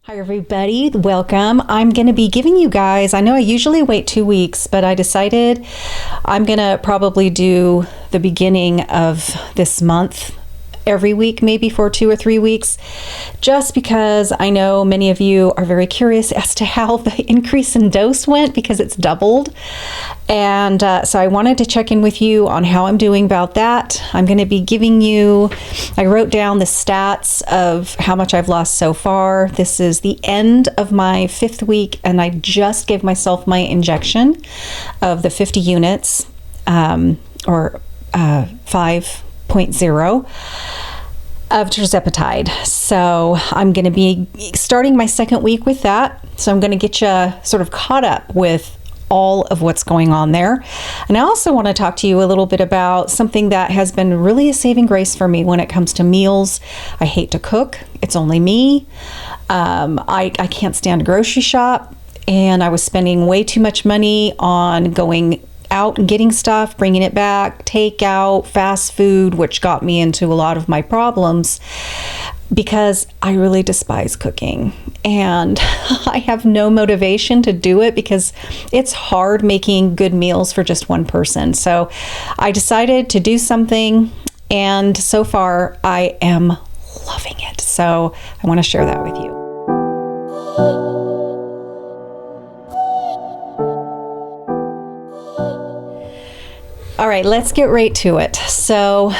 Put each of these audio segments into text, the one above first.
Hi everybody, welcome. I'm going to be giving you guys, I know I usually wait 2 weeks, but I decided I'm going to probably do the beginning of this month every week, maybe for 2 or 3 weeks, just because I know many of you are very curious as to how the increase in dose went because it's doubled. And so I wanted to check in with you on how I'm doing about that. I'm going to be giving you, I wrote down the stats of how much I've lost so far. This is the end of my 5th week, and I just gave myself my injection of the 50 units, or 5.0 of Tirzepatide. So I'm going to be starting my 2nd week with that. So I'm going to get you sort of caught up with all of what's going on there. And I also want to talk to you a little bit about something that has been really a saving grace for me when it comes to meals. I hate to cook. It's only me. I can't stand to grocery shop, and I was spending way too much money on going out and getting stuff, bringing it back, takeout, fast food, which got me into a lot of my problems because I really despise cooking, and I have no motivation to do it because it's hard making good meals for just one person. So I decided to do something, and so far I am loving it. So I want to share that with you. All right, let's get right to it. So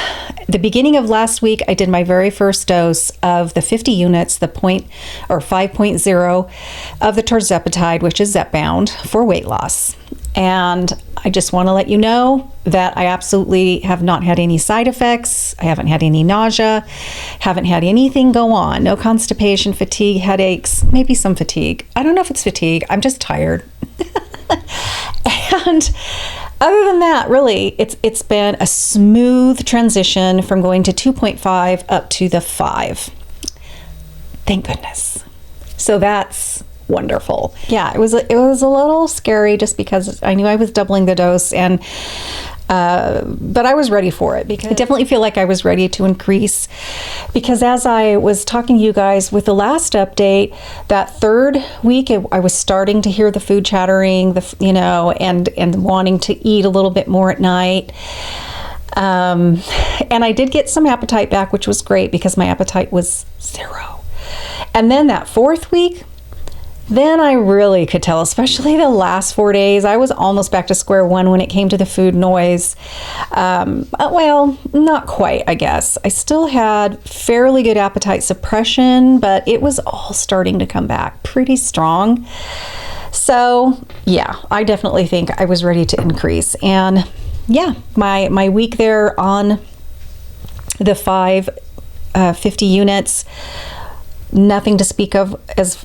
the beginning of last week, I did my very first dose of the 50 units, the 5.0 of the Tirzepatide, which is Zepbound, for weight loss. And I just want to let you know that I absolutely have not had any side effects. I haven't had any nausea, haven't had anything go on. No constipation, fatigue, headaches, maybe some fatigue. I don't know if it's fatigue. I'm just tired. And other than that, really, it's been a smooth transition from going to 2.5 up to the 5. Thank goodness. So that's wonderful. Yeah, it was a little scary just because I knew I was doubling the dose, and but I was ready for it because I definitely feel like I was ready to increase, because as I was talking to you guys with the last update, that 3rd week I was starting to hear the food chattering, and wanting to eat a little bit more at night. And I did get some appetite back, which was great because my appetite was 0. And then that 4th week, then I really could tell, especially the last 4 days, I was almost back to square one when it came to the food noise. Well, not quite, I guess. I still had fairly good appetite suppression, but it was all starting to come back pretty strong. So yeah, I definitely think I was ready to increase. And yeah, my week there on the 50 units, nothing to speak of as,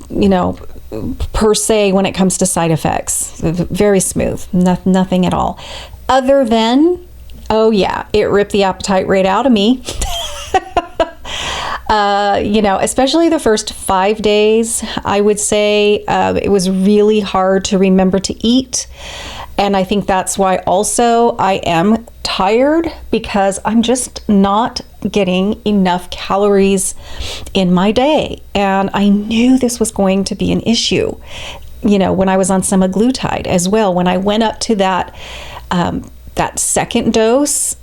per se when it comes to side effects. Very smooth, nothing at all. Other than, oh yeah, it ripped the appetite right out of me. Especially the first 5 days, I would say it was really hard to remember to eat. And I think that's why also I am tired, because I'm just not getting enough calories in my day. And I knew this was going to be an issue, when I was on semaglutide as well. When I went up to that 2nd dose,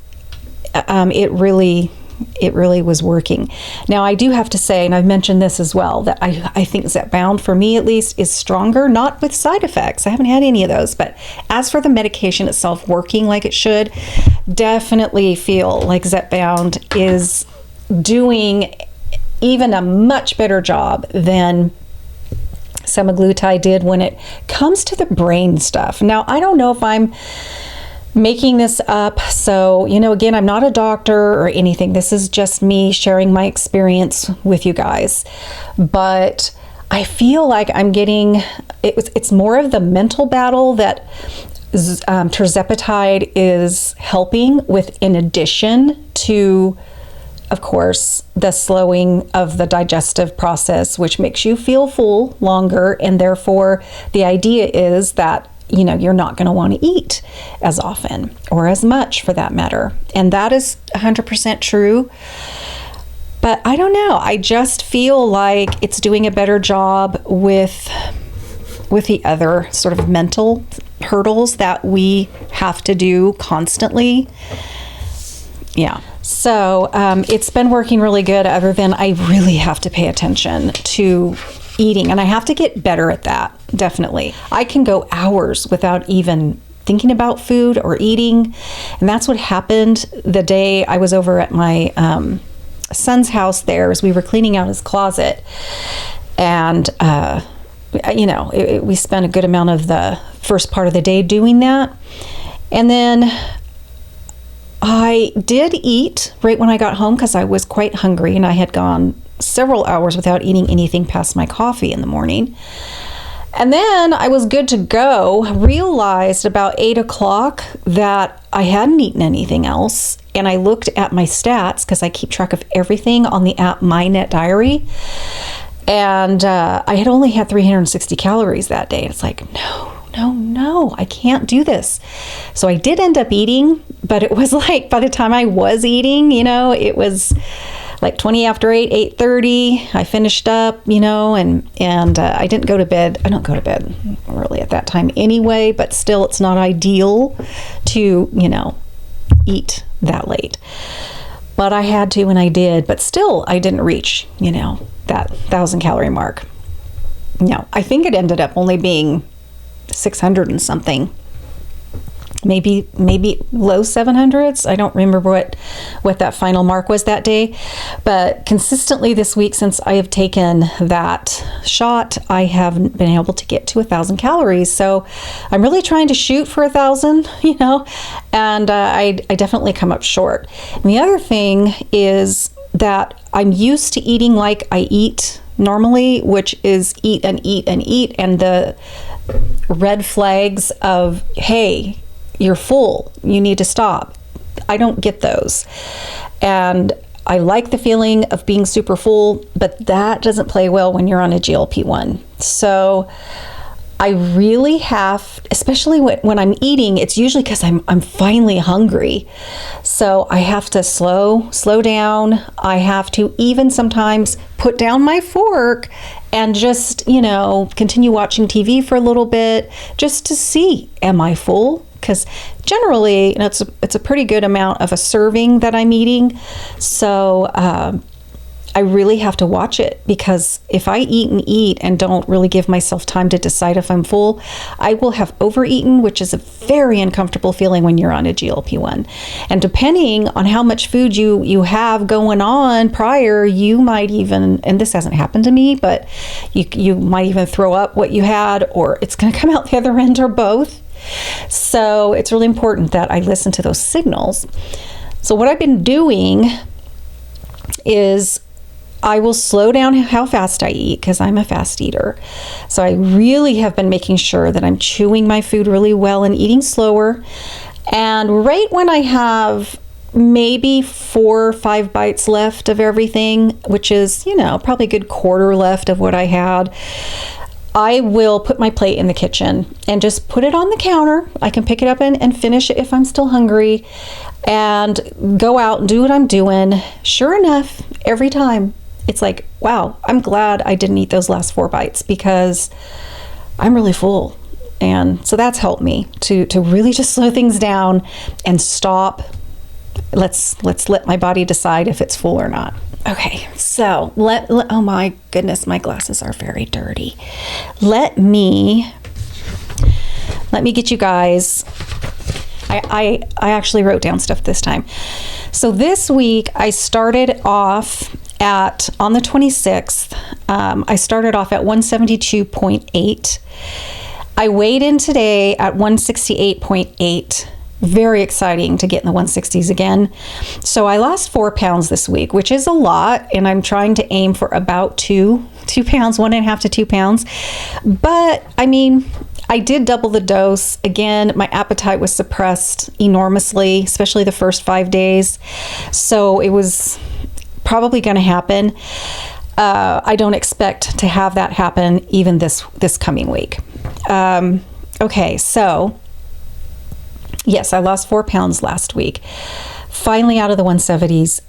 it really was working. Now, I do have to say, and I've mentioned this as well, that I think Zepbound, for me at least, is stronger, not with side effects. I haven't had any of those. But as for the medication itself working like it should, definitely feel like Zepbound is doing even a much better job than semaglutide did when it comes to the brain stuff. Now, I don't know if I'm making this up. So, again, I'm not a doctor or anything. This is just me sharing my experience with you guys. But I feel like I'm getting, it's more of the mental battle that Tirzepatide is helping with, in addition to, of course, the slowing of the digestive process, which makes you feel full longer. And therefore, the idea is that you're not going to want to eat as often, or as much for that matter. And that is 100% true. But I don't know. I just feel like it's doing a better job with the other sort of mental hurdles that we have to do constantly. Yeah. So it's been working really good, other than I really have to pay attention to eating, and I have to get better at that, definitely. I can go hours without even thinking about food or eating, and that's what happened the day I was over at my son's house there, as we were cleaning out his closet, and we spent a good amount of the first part of the day doing that, and then I did eat right when I got home because I was quite hungry, and I had gone several hours without eating anything past my coffee in the morning. And then I was good to go. Realized about 8 o'clock that I hadn't eaten anything else. And I looked at my stats, because I keep track of everything on the app My Net Diary. And I had only had 360 calories that day. It's like, no, I can't do this. So I did end up eating, but it was like, by the time I was eating, it was like 20 after 8, 8:30. I finished up, and I didn't go to bed. I don't go to bed really at that time anyway, but still, it's not ideal to, eat that late. But I had to, and I did, but still I didn't reach, that 1,000 calorie mark. No, I think it ended up only being 600 and something, maybe low 700s. I don't remember what that final mark was that day, but consistently this week, since I have taken that shot, I have been able to get to 1,000 calories. So I'm really trying to shoot for 1,000, and I definitely come up short. And the other thing is that I'm used to eating like I eat normally, which is eat and eat and eat, and the red flags of, hey, you're full, you need to stop. I don't get those. And I like the feeling of being super full, but that doesn't play well when you're on a GLP-1. So I really have, especially when I'm eating, it's usually because I'm finally hungry. So I have to slow down. I have to even sometimes put down my fork and just, continue watching TV for a little bit just to see, am I full? Because generally, it's a pretty good amount of a serving that I'm eating. So I really have to watch it, because if I eat and don't really give myself time to decide if I'm full, I will have overeaten, which is a very uncomfortable feeling when you're on a GLP-1. And depending on how much food you have going on prior, you might even, and this hasn't happened to me, but you might even throw up what you had, or it's going to come out the other end, or both. So it's really important that I listen to those signals. So what I've been doing is I will slow down how fast I eat, because I'm a fast eater. So I really have been making sure that I'm chewing my food really well and eating slower. And right when I have maybe 4 or 5 bites left of everything, which is, probably a good quarter left of what I had, I will put my plate in the kitchen and just put it on the counter. I can pick it up and finish it if I'm still hungry, and go out and do what I'm doing. Sure enough, every time, it's like, wow, I'm glad I didn't eat those last 4 bites, because I'm really full. And so that's helped me to really just slow things down and stop. Let's let my body decide if it's full or not. Okay, so oh my goodness, my glasses are very dirty. Let me get you guys. I actually wrote down stuff this time. So this week I started off on the 26th, I started off at 172.8. I weighed in today at 168.8. Very exciting to get in the 160s again. So I lost 4 pounds this week, which is a lot, and I'm trying to aim for about 2 pounds, 1.5 to 2 pounds. But I mean, I did double the dose. Again, my appetite was suppressed enormously, especially the first 5 days. So it was probably going to happen. I don't expect to have that happen even this coming week. Okay, so yes, I lost 4 pounds last week. Finally out of the 170s.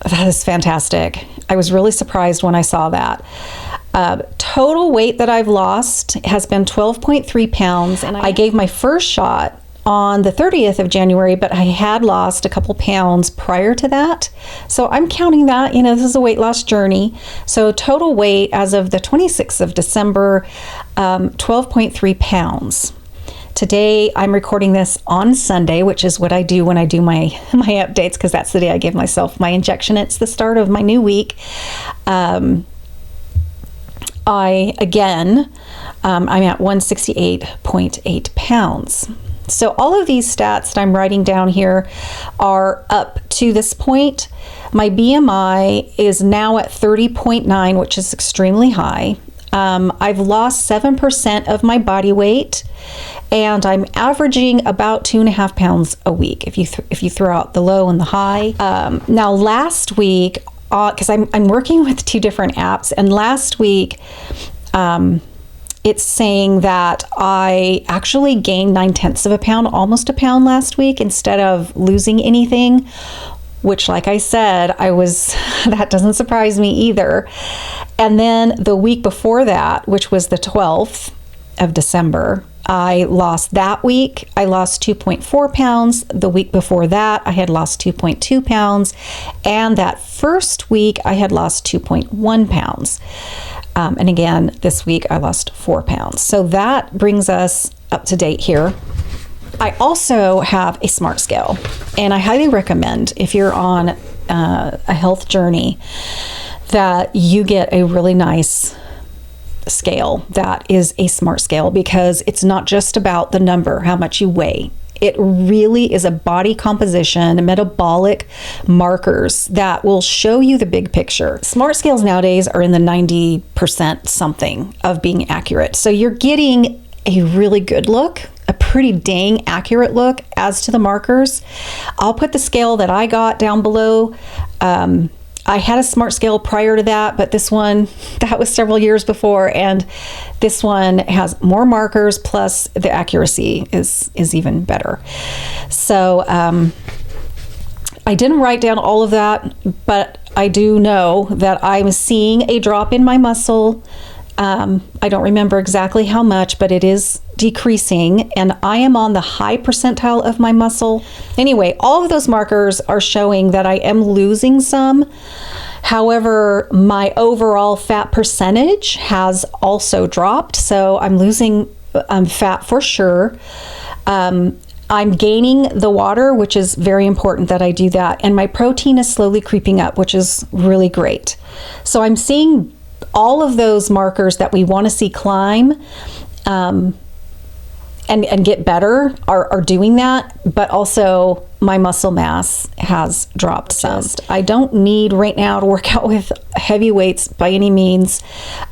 That is fantastic. I was really surprised when I saw that. Total weight that I've lost has been 12.3 pounds, and I gave my first shot on the 30th of January, but I had lost a couple pounds prior to that. So I'm counting that, this is a weight loss journey. So total weight as of the 26th of December, 12.3 pounds. Today, I'm recording this on Sunday, which is what I do when I do my updates, because that's the day I give myself my injection. It's the start of my new week. I'm at 168.8 pounds. So all of these stats that I'm writing down here are up to this point. My BMI is now at 30.9, which is extremely high. I've lost 7% of my body weight, and I'm averaging about 2.5 pounds a week if you throw out the low and the high. Now last week, because I'm working with 2 different apps, and last week it's saying that I actually gained 0.9 of a pound, almost a pound last week, instead of losing anything, which, like I said, that doesn't surprise me either. And then the week before that, which was the 12th of December, I lost 2.4 pounds. The week before that, I had lost 2.2 pounds. And that first week, I had lost 2.1 pounds. And again, this week, I lost 4 pounds. So that brings us up to date here. I also have a smart scale, and I highly recommend, if you're on a health journey, that you get a really nice scale that is a smart scale, because it's not just about the number, how much you weigh. It really is a body composition, metabolic markers that will show you the big picture. Smart scales nowadays are in the 90% something of being accurate. So you're getting a really good look, a pretty dang accurate look as to the markers. I'll put the scale that I got down below. I had a smart scale prior to that, but this one, that was several years before, and this one has more markers, plus the accuracy is even better. So I didn't write down all of that, but I do know that I'm seeing a drop in my muscle. I don't remember exactly how much, but it is decreasing, and I am on the high percentile of my muscle. Anyway, all of those markers are showing that I am losing some. However, my overall fat percentage has also dropped, so I'm losing fat for sure. I'm gaining the water, which is very important that I do that, and my protein is slowly creeping up, which is really great. So I'm seeing all of those markers that we want to see climb and get better are doing that, but also my muscle mass has dropped some. I don't need right now to work out with heavy weights by any means,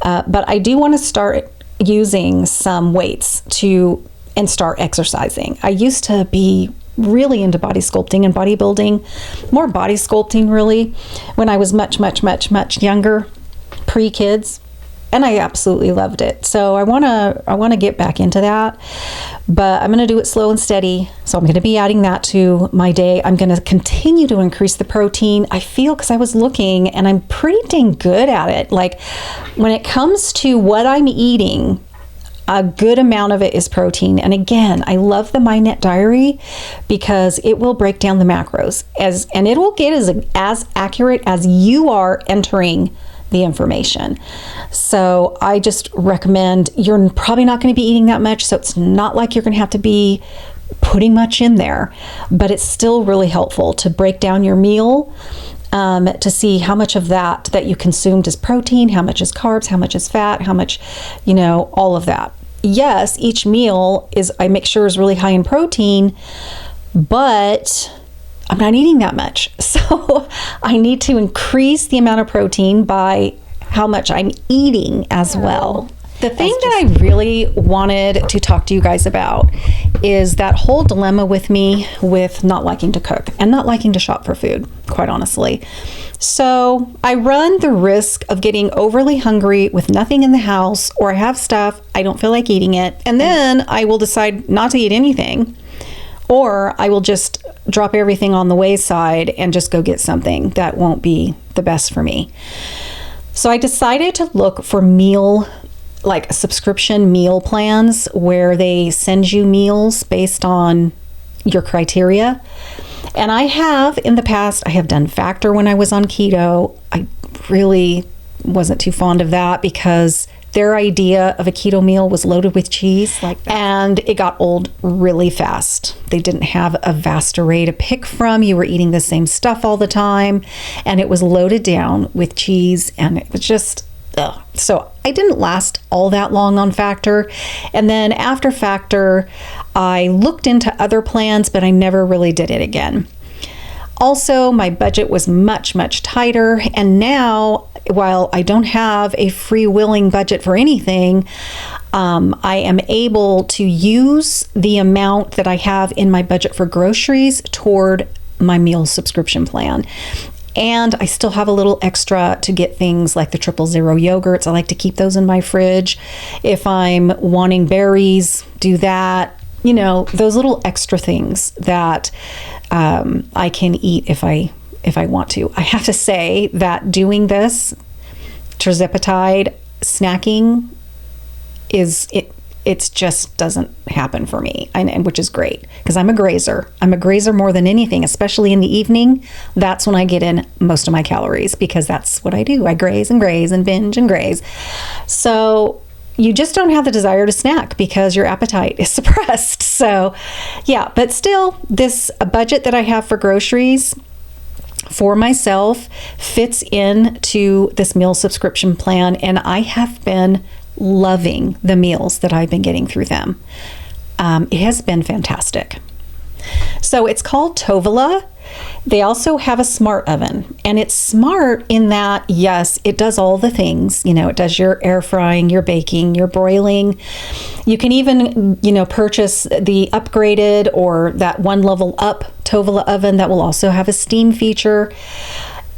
but I do want to start using some weights and start exercising. I used to be really into body sculpting and bodybuilding, more body sculpting really, when I was much younger, pre-kids, and I absolutely loved it. So I want to get back into that, but I'm going to do it slow and steady. So I'm going to be adding that to my day. I'm going to continue to increase the protein. I feel, because I was looking, and I'm pretty dang good at it. Like, when it comes to what I'm eating, a good amount of it is protein. And again, I love the MyNet diary, because it will break down the macros and it will get as accurate as you are entering the information. So I just recommend, you're probably not going to be eating that much, so it's not like you're going to have to be putting much in there, but it's still really helpful to break down your meal, to see how much of that you consumed is protein, how much is carbs, how much is fat, how much, all of that. Yes, each meal I make sure is really high in protein, but I'm not eating that much. So I need to increase the amount of protein by how much I'm eating as well. The thing that I really wanted to talk to you guys about is that whole dilemma with me with not liking to cook and not liking to shop for food, quite honestly. So I run the risk of getting overly hungry with nothing in the house, or I have stuff, I don't feel like eating it, and then I will decide not to eat anything. or I will just drop everything on the wayside and just go get something that won't be the best for me. So I decided to look for like subscription meal plans where they send you meals based on your criteria. And I have in the past, I have done Factor when I was on keto. I really wasn't too fond of that because their idea of a keto meal was loaded with cheese, and it got old really fast. They didn't have a vast array to pick from. You were eating the same stuff all the time, and it was loaded down with cheese, and it was just, ugh. So I didn't last all that long on Factor. And then after Factor, I looked into other plans, but I never really did it again. Also, my budget was much, much tighter. And now, while I don't have a free-willing budget for anything, I am able to use the amount that I have in my budget for groceries toward my meal subscription plan. And I still have a little extra to get things like the 000 yogurts. I like to keep those in my fridge. If I'm wanting berries, do that. You know, those little extra things that I can eat if I want to. I have to say that doing this Tirzepatide snacking it just doesn't happen for me, and which is great because I'm a grazer. I'm a grazer more than anything, especially in the evening. That's when I get in most of my calories because that's what I do. I graze and binge and graze. So you just don't have the desire to snack because your appetite is suppressed. So yeah, but still, this budget that I have for groceries for myself fits into this meal subscription plan, and I have been loving the meals that I've been getting through them. It has been fantastic. So it's called Tovala. They also have a smart oven, and it's smart in that, yes, it does all the things. You know, it does your air frying, your baking, your broiling. You can even, purchase the upgraded or that one level up Tovala oven that will also have a steam feature.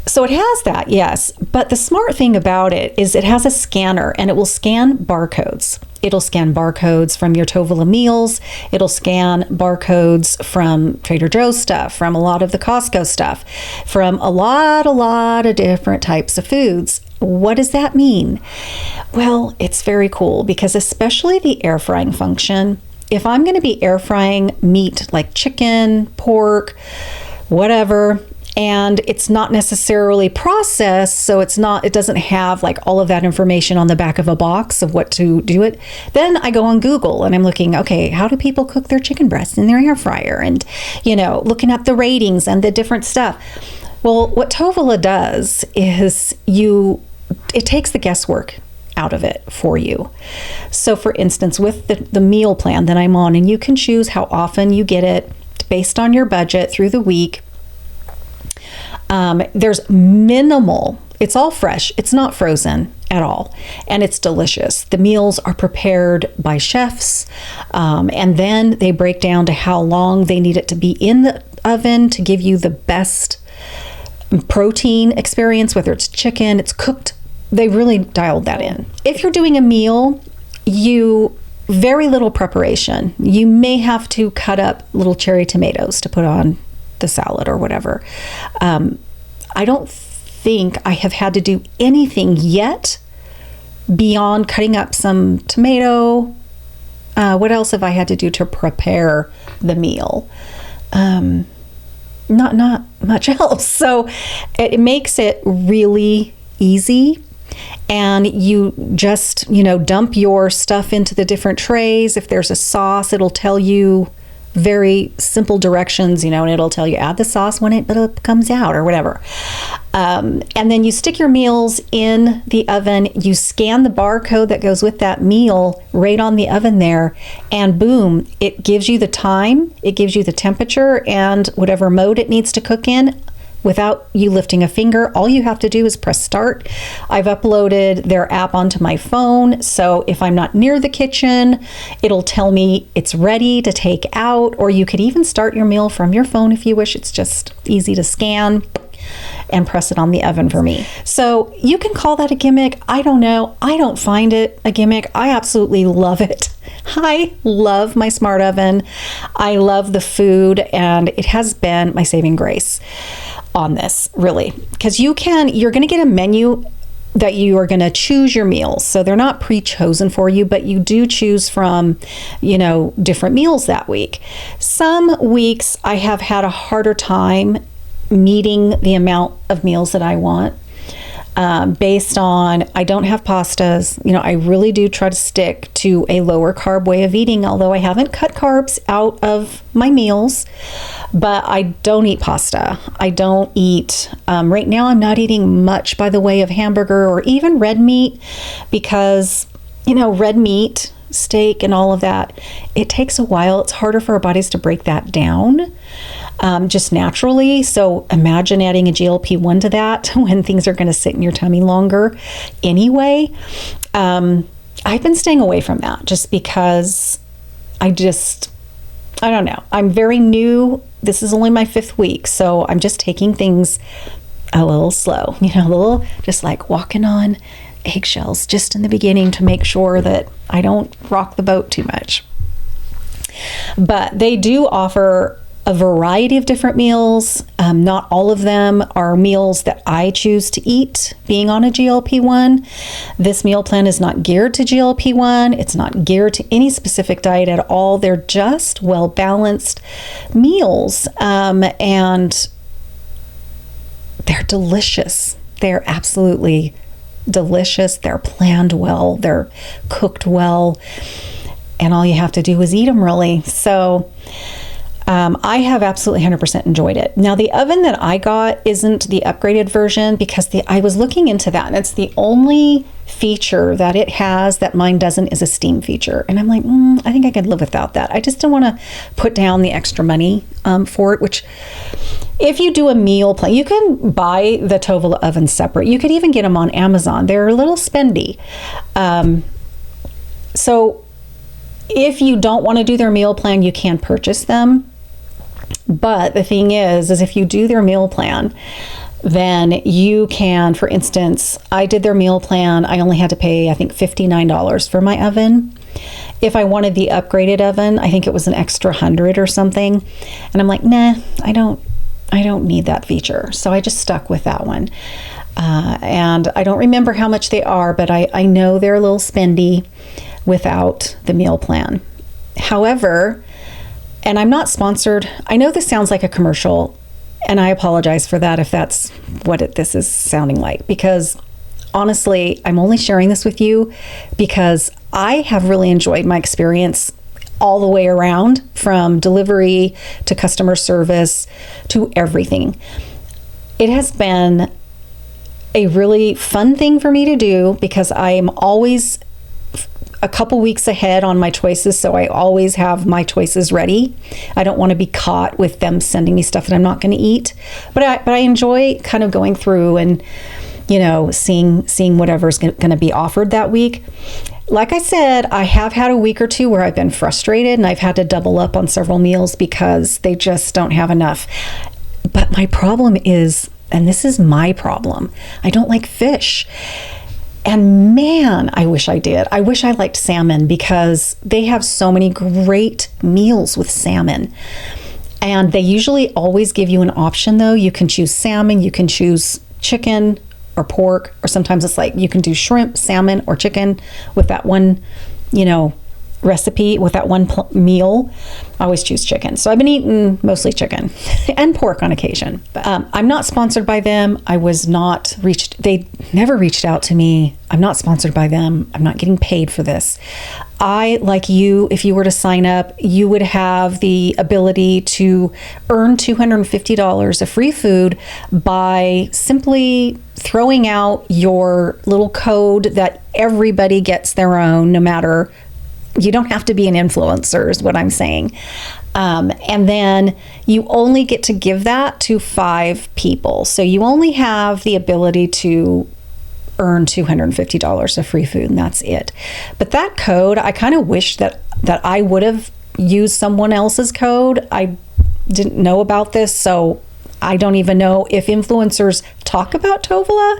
So it has that, yes. But the smart thing about it is it has a scanner, and it will scan barcodes. It'll scan barcodes from your Tovala meals. It'll scan barcodes from Trader Joe's stuff, from a lot of the Costco stuff, from a lot of different types of foods. What does that mean? Well, it's very cool because especially the air frying function, if I'm going to be air frying meat like chicken, pork, whatever, and it's not necessarily processed, so it doesn't have like all of that information on the back of a box of what to do it. Then I go on Google and I'm looking, okay, how do people cook their chicken breasts in their air fryer? And, looking at the ratings and the different stuff. Well, what Tovala does is it takes the guesswork out of it for you. So for instance, with the meal plan that I'm on, and you can choose how often you get it based on your budget through the week. There's minimal, it's all fresh, it's not frozen at all, and it's delicious. The meals are prepared by chefs, and then they break down to how long they need it to be in the oven to give you the best protein experience, whether it's chicken, it's cooked. They really dialed that in. If you're doing a meal, very little preparation. You may have to cut up little cherry tomatoes to put on the salad or whatever. I don't think I have had to do anything yet beyond cutting up some tomato. What else have I had to do to prepare the meal? Not much else. So it makes it really easy. And you just, dump your stuff into the different trays. If there's a sauce, it'll tell you very simple directions, and it'll tell you add the sauce when it comes out or whatever. And then you stick your meals in the oven, you scan the barcode that goes with that meal right on the oven there, and boom, it gives you the time, it gives you the temperature and whatever mode it needs to cook in without you lifting a finger. All you have to do is press start. I've uploaded their app onto my phone, so if I'm not near the kitchen, it'll tell me it's ready to take out, or you could even start your meal from your phone if you wish. It's just easy to scan. and press it on the oven for me. So you can call that a gimmick. I don't know. I don't find it a gimmick. I absolutely love it. I love my smart oven. I love the food, and it has been my saving grace on this, really, because you're going to get a menu that you are going to choose your meals. So they're not pre-chosen for you, but you do choose from, different meals that week. Some weeks I have had a harder time meeting the amount of meals that I want. Based on, I don't have pastas. I really do try to stick to a lower carb way of eating, although I haven't cut carbs out of my meals, but I don't eat pasta. I don't eat, right now I'm not eating much by the way of hamburger or even red meat, because, red meat, steak and all of that, it takes a while. It's harder for our bodies to break that down. Just naturally. So imagine adding a GLP-1 to that when things are going to sit in your tummy longer anyway. I've been staying away from that just because I don't know. I'm very new. This is only my 5th week. So I'm just taking things a little slow, a little just like walking on eggshells just in the beginning to make sure that I don't rock the boat too much. But they do offer a variety of different meals. Not all of them are meals that I choose to eat being on a GLP-1. This meal plan is not geared to GLP-1. It's not geared to any specific diet at all. They're just well-balanced meals. And they're delicious. They're absolutely delicious. They're planned well. They're cooked well. And all you have to do is eat them, really. So I have absolutely 100% enjoyed it. Now, the oven that I got isn't the upgraded version because I was looking into that, and it's the only feature that it has that mine doesn't is a steam feature. And I'm like, I think I could live without that. I just don't want to put down the extra money for it, which if you do a meal plan, you can buy the Tovala oven separate. You could even get them on Amazon. They're a little spendy. So if you don't want to do their meal plan, you can purchase them. But the thing is if you do their meal plan, then you can, for instance, I did their meal plan. I only had to pay, I think, $59 for my oven. If I wanted the upgraded oven, I think it was an extra $100 or something. And I'm like, nah, I don't need that feature. So I just stuck with that one. And I don't remember how much they are, but I know they're a little spendy without the meal plan. However, and I'm not sponsored. I know this sounds like a commercial, and I apologize for that if that's what this is sounding like, because honestly, I'm only sharing this with you because I have really enjoyed my experience all the way around, from delivery to customer service to everything. It has been a really fun thing for me to do because I am always a couple weeks ahead on my choices, so I always have my choices ready. I don't want to be caught with them sending me stuff that I'm not going to eat, but I enjoy kind of going through and seeing whatever's going to be offered that week. Like I said, I have had a week or two where I've been frustrated and I've had to double up on several meals because they just don't have enough. But my problem is, and this is my problem, I don't like fish. And man, I wish I did. I wish I liked salmon because they have so many great meals with salmon. And they usually always give you an option though. You can choose salmon, you can choose chicken or pork, or sometimes it's like you can do shrimp, salmon, or chicken with that one, recipe, with that one meal. I always choose chicken. So I've been eating mostly chicken and pork on occasion. But, I'm not sponsored by them. They never reached out to me. I'm not sponsored by them. I'm not getting paid for this. Like you, if you were to sign up, you would have the ability to earn $250 of free food by simply throwing out your little code that everybody gets their own, no matter. You don't have to be an influencer is what I'm saying. And then you only get to give that to 5 people. So you only have the ability to earn $250 of free food, and that's it. But that code, I kind of wish that I would have used someone else's code. I didn't know about this, so I don't even know if influencers talk about Tovala.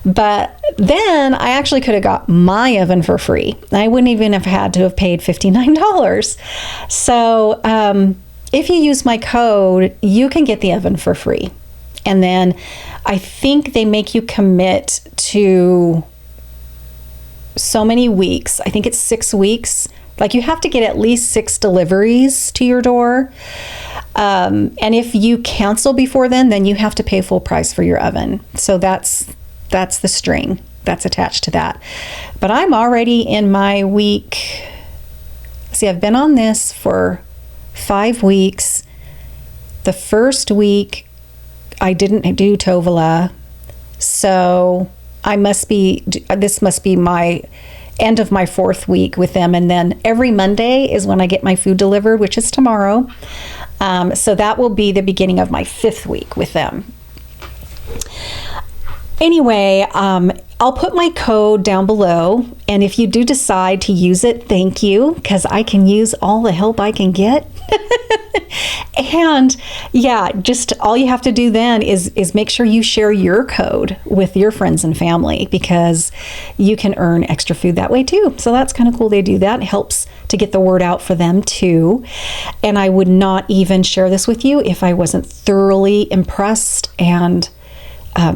But then I actually could have got my oven for free. I wouldn't even have had to have paid $59. So if you use my code, you can get the oven for free. And then I think they make you commit to so many weeks. I think it's 6 weeks. Like you have to get at least 6 deliveries to your door. And if you cancel before then you have to pay full price for your oven. So that's the string that's attached to that. But I'm already in my week. See, I've been on this for 5 weeks. The first week I didn't do Tovala. So this must be my end of my 4th week with them. And then every Monday is when I get my food delivered, which is tomorrow. So that will be the beginning of my 5th week with them. Anyway, I'll put my code down below. And if you do decide to use it, thank you, because I can use all the help I can get. And yeah, just all you have to do then is make sure you share your code with your friends and family, because you can earn extra food that way too. So that's kind of cool. They do that. It helps to get the word out for them too. And I would not even share this with you if I wasn't thoroughly impressed and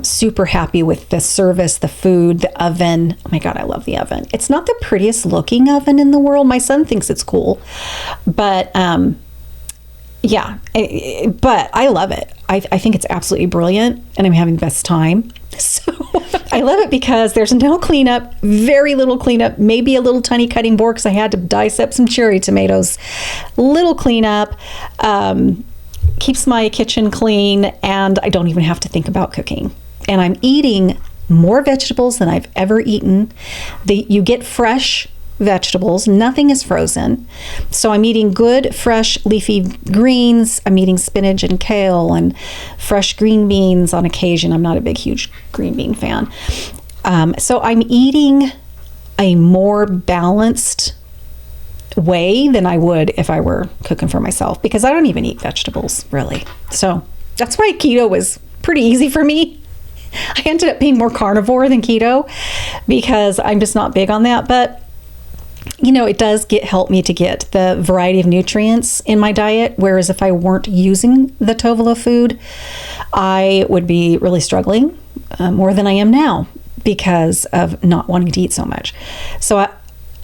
super happy with the service, the food, the oven. Oh my God, I love the oven. It's not the prettiest looking oven in the world. My son thinks it's cool, but yeah, but I love it. I think it's absolutely brilliant, and I'm having the best time. So I love it because there's no cleanup, very little cleanup, maybe a little tiny cutting board because I had to dice up some cherry tomatoes. Little cleanup, keeps my kitchen clean, and I don't even have to think about cooking. And I'm eating more vegetables than I've ever eaten. You get fresh vegetables, nothing is frozen. So I'm eating good, fresh, leafy greens. I'm eating spinach and kale and fresh green beans on occasion. I'm not a big, huge green bean fan. So I'm eating a more balanced way than I would if I were cooking for myself, because I don't even eat vegetables really. So that's why keto was pretty easy for me. I ended up being more carnivore than keto because I'm just not big on that. But you know, it does help me to get the variety of nutrients in my diet, whereas if I weren't using the Tovala food, I would be really struggling more than I am now because of not wanting to eat so much. So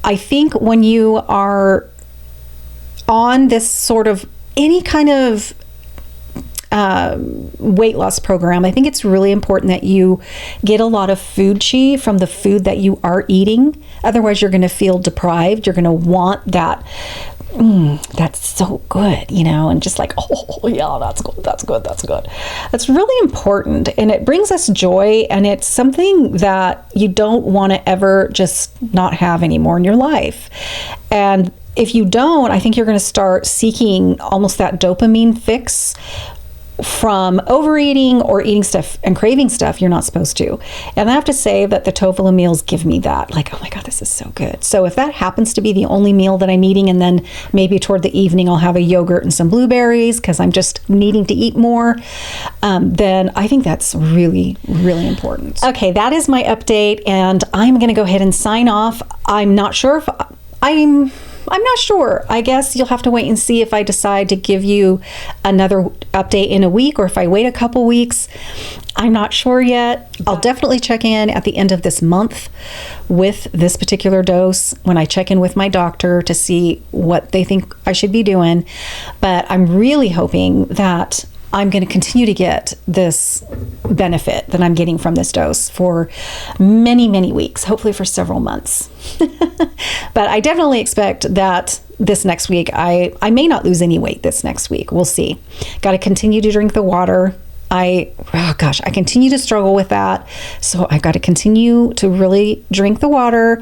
I think when you are on this sort of any kind of weight loss program, I think it's really important that you get a lot of food chi from the food that you are eating. Otherwise, you're going to feel deprived. You're going to want that. That's so good, you know, and just like, oh yeah, that's good, that's good, that's good. That's really important, and it brings us joy, and it's something that you don't want to ever just not have anymore in your life. And if you don't, I think you're going to start seeking almost that dopamine fix from overeating or eating stuff and craving stuff you're not supposed to. And I have to say that the Tovala meals give me that, like, oh my God, this is so good. So if that happens to be the only meal that I'm eating, and then maybe toward the evening I'll have a yogurt and some blueberries because I'm just needing to eat more, then I think that's really, really important. Okay, that is my update, and I'm going to go ahead and sign off. I'm not sure if I'm not sure. I guess you'll have to wait and see if I decide to give you another update in a week or if I wait a couple weeks. I'm not sure yet. I'll definitely check in at the end of this month with this particular dose when I check in with my doctor to see what they think I should be doing. But I'm really hoping that I'm going to continue to get this benefit that I'm getting from this dose for many, many weeks, hopefully for several months. But I definitely expect that this next week, I may not lose any weight this next week. We'll see. Got to continue to drink the water. I continue to struggle with that. So I've got to continue to really drink the water.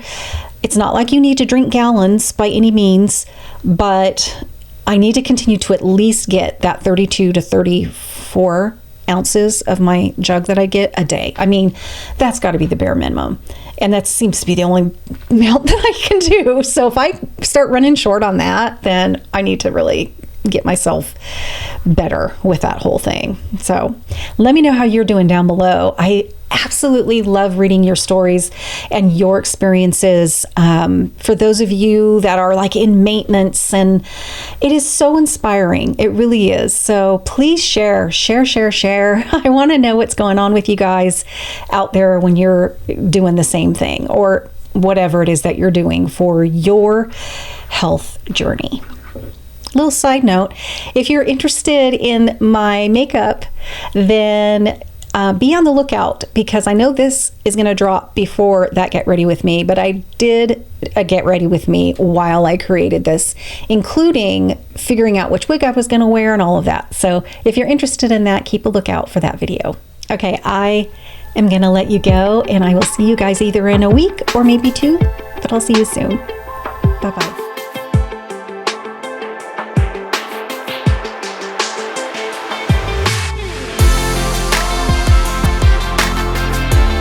It's not like you need to drink gallons by any means, but I need to continue to at least get that 32 to 34 ounces of my jug that I get a day. I mean, that's got to be the bare minimum. And that seems to be the only amount that I can do. So if I start running short on that, then I need to really get myself better with that whole thing. So let me know how you're doing down below. I absolutely love reading your stories and your experiences. For those of you that are like in maintenance, and it is so inspiring. It really is. So please share. I want to know what's going on with you guys out there when you're doing the same thing, or whatever it is that you're doing for your health journey. Little side note, if you're interested in my makeup, then be on the lookout, because I know this is going to drop before that Get Ready With Me, but I did a Get Ready With Me while I created this, including figuring out which wig I was going to wear and all of that. So if you're interested in that, keep a lookout for that video. Okay, I am going to let you go, and I will see you guys either in a week or maybe 2, but I'll see you soon. Bye-bye.